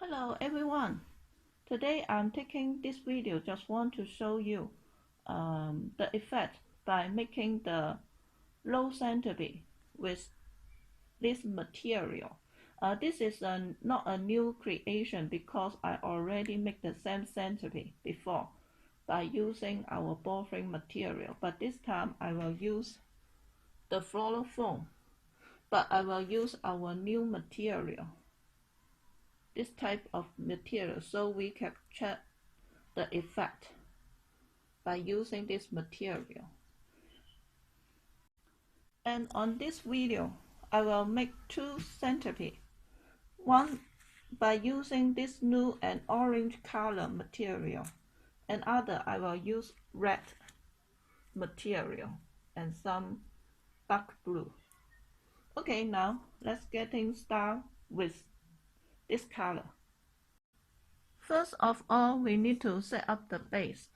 Hello everyone. Today I'm taking this video just want to show you the effect by making the floral centerpiece with this material. This is not a new creation because I already made the same centerpiece before by using our ball frame material, but this time I will use the floral foam, but I will use our new material, this type of material, so we can check the effect by using this material. And on this video, I will make two centerpiece. One by using this blue and orange color material, and other I will use red material and some dark blue. Okay, now let's get started with this color. First of all, we need to set up the base.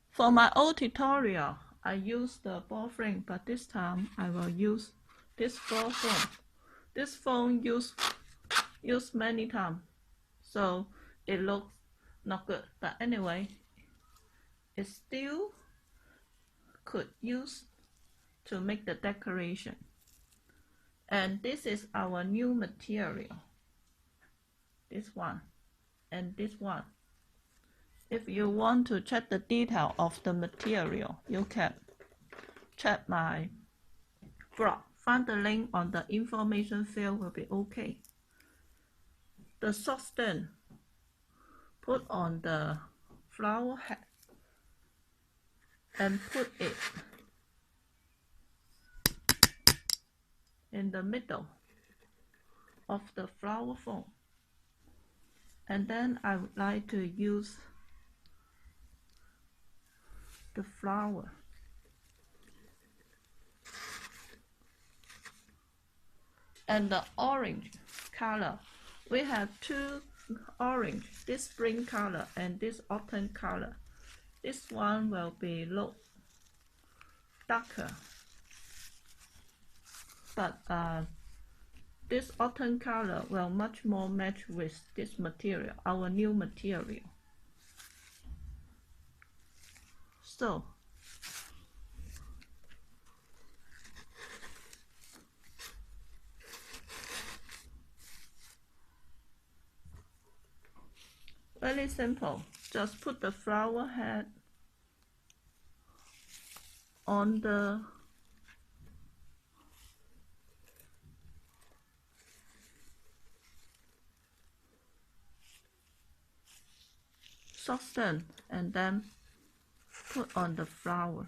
For my old tutorial, I used the ball frame, but this time I will use this ball foam. This foam used many times, so it looks not good. But anyway, it still could use to make the decoration. And this is our new material. This one and this one. If you want to check the detail of the material, you can check my blog. Find the link on the information field will be okay. The substance put on the flower head and put it in the middle of the flower foam. And then I would like to use the flower and the orange color. We have two orange, this spring color and this autumn color. This one will be look darker, but this autumn color will much more match with this material, our new material. So very simple. Just put the flower head on the substance and then put on the flower.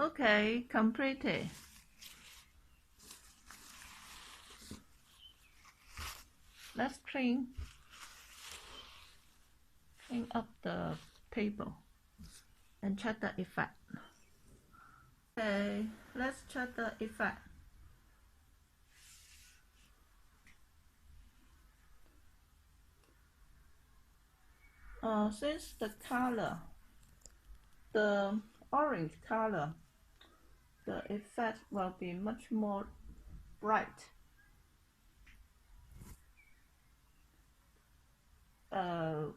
Okay, completed. Let's clean up the table and check the effect. Okay, let's check the effect. Since the color, the orange color, the effect will be much more bright. The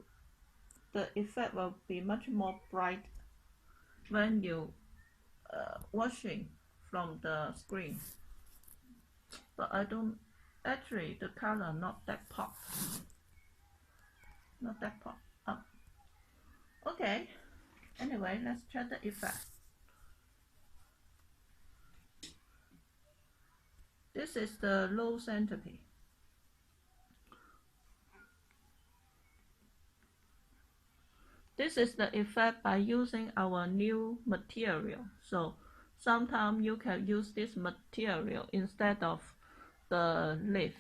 effect will be much more bright when you watching from the screen. But I don't, actually the color not that pop. Not that pop up. Okay, anyway, let's check the effect. This is the low centerpiece. This is the effect by using our new material. So sometimes you can use this material instead of the leaf.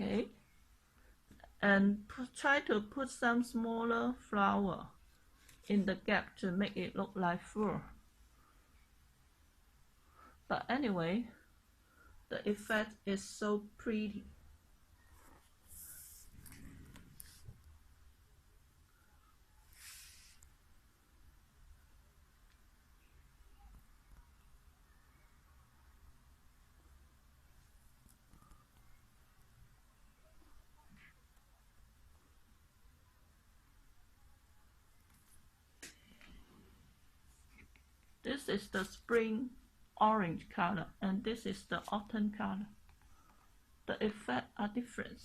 Okay, and try to put some smaller flower in the gap to make it look like fur. But anyway, the effect is so pretty. This is the spring orange color, and this is the autumn color. The effects are different.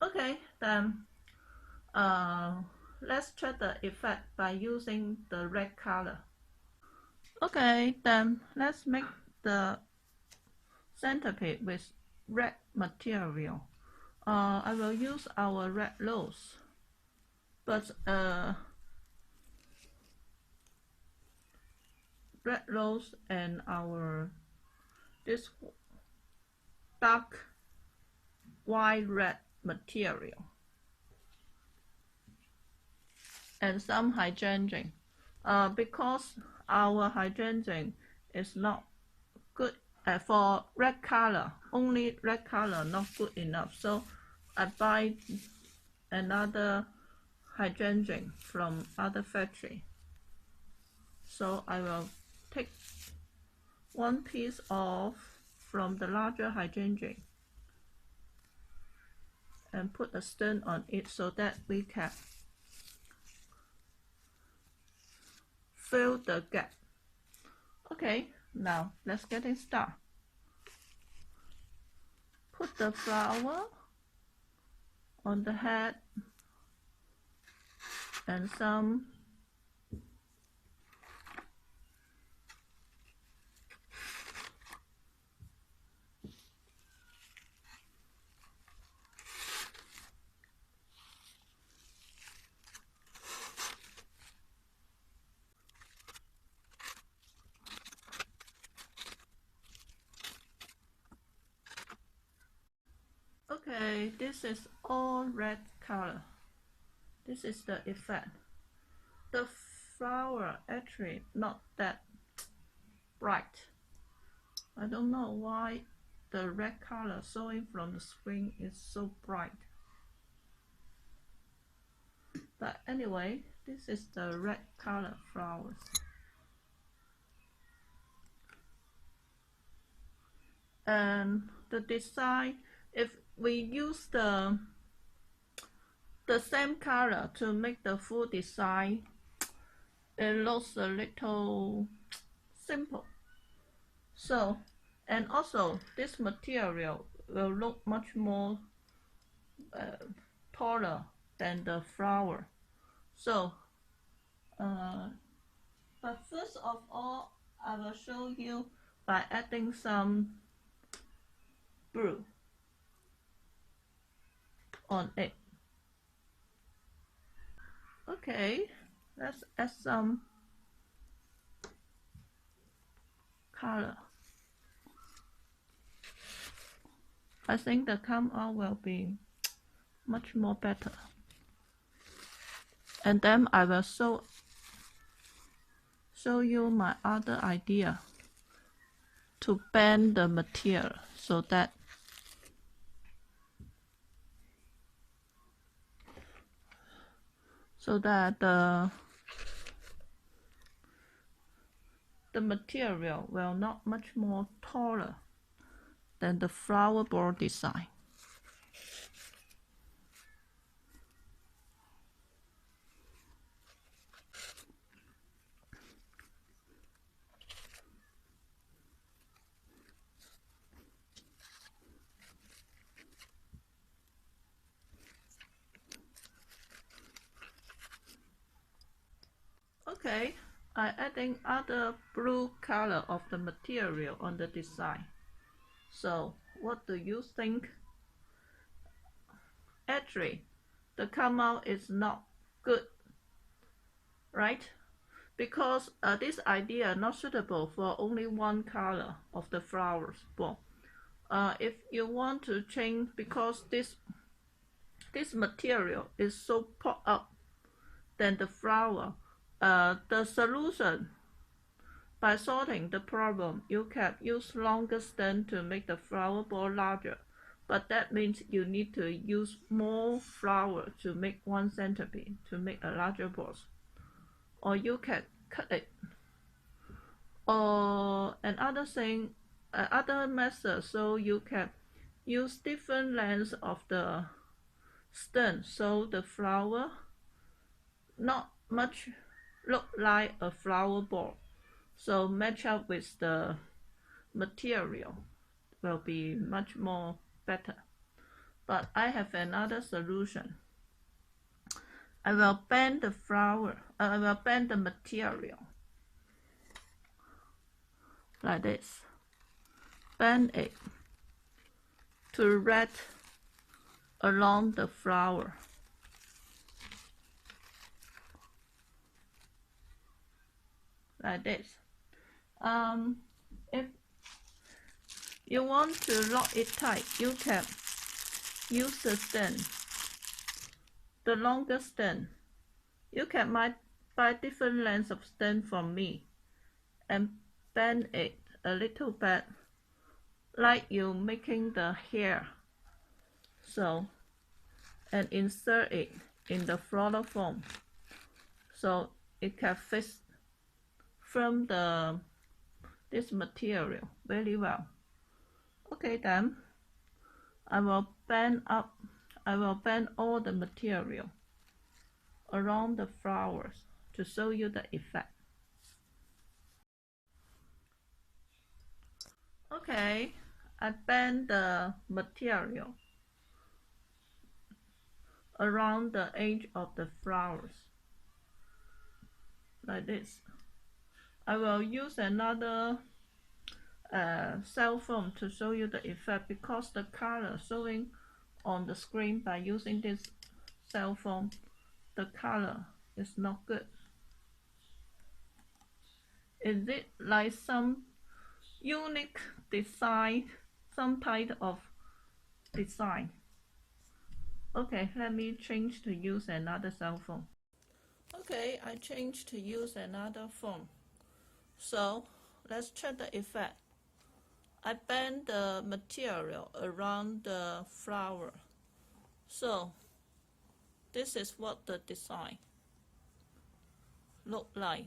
Okay, then let's check the effect by using the red color. Okay, then let's make the centerpiece with red material. I will use our red rose, but red rose and this dark wine red material and some hydrangea. Because our hydrangea is not good for red color, only red color not good enough, so I buy another hydrangea from other factory. So I will take one piece off from the larger hydrangea and put a stem on it so that we can fill the gap. Okay, now let's get it started. Put the flower on the head and some okay, this is all red color. This is the effect. The flower actually not that bright. I don't know why the red color showing from the screen is so bright. But anyway, this is the red color flowers. And the design, if we use the same color to make the full design, it looks a little simple. So, and also this material will look much more taller than the flower. So, but first of all, I will show you by adding some blue on it. Okay, let's add some color. I think the come out will be much more better. And then I will show you my other idea to bend the material so that the material will not much more taller than the flower board design. Okay, I'm adding other blue color of the material on the design. So what do you think? Actually, the come out is not good, right? Because this idea not suitable for only one color of the flowers. Well, if you want to change, because this material is so pop up than the flower, the solution, by solving the problem, you can use longer stem to make the flower board larger, but that means you need to use more flower to make one centerpiece, to make a larger board. Or you can cut it. Or another thing, other method, so you can use different lengths of the stem, so the flower not much look like a flower board, so match up with the material will be much more better. But I have another solution. I will bend the flower, I will bend the material like this, bend it to wrap along the flower. Like this. If you want to lock it tight, you can use the stem, the longer stem. You can buy different lengths of stem from me and bend it a little bit like you making the hair. So, and insert it in the floral foam so it can fit from this material very well. Okay, then I will bend all the material around the flowers to show you the effect. Okay, I bend the material around the edge of the flowers like this. I will use another cell phone to show you the effect, because the color showing on the screen by using this cell phone, the color is not good. Is it like some unique design, some type of design? Okay, let me change to use another cell phone. Okay, I changed to use another phone. So let's check the effect. I bend the material around the flower. So this is what the design look like.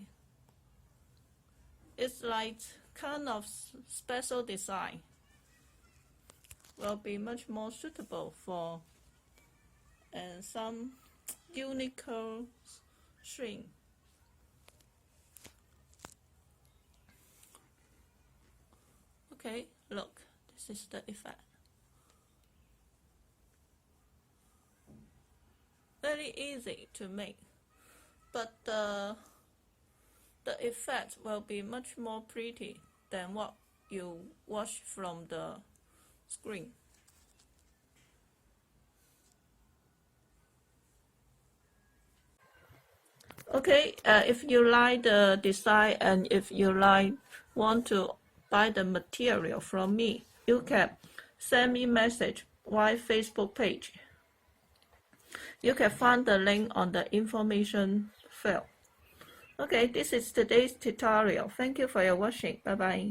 It's like kind of special design. Will be much more suitable for some unique string. Okay, look, this is the effect. Very easy to make, but the effect will be much more pretty than what you watch from the screen. Okay, if you like the design and if you want to buy the material from me, you can send me message via Facebook page. You can find the link on the information field. Okay, this is today's tutorial. Thank you for your watching. Bye bye.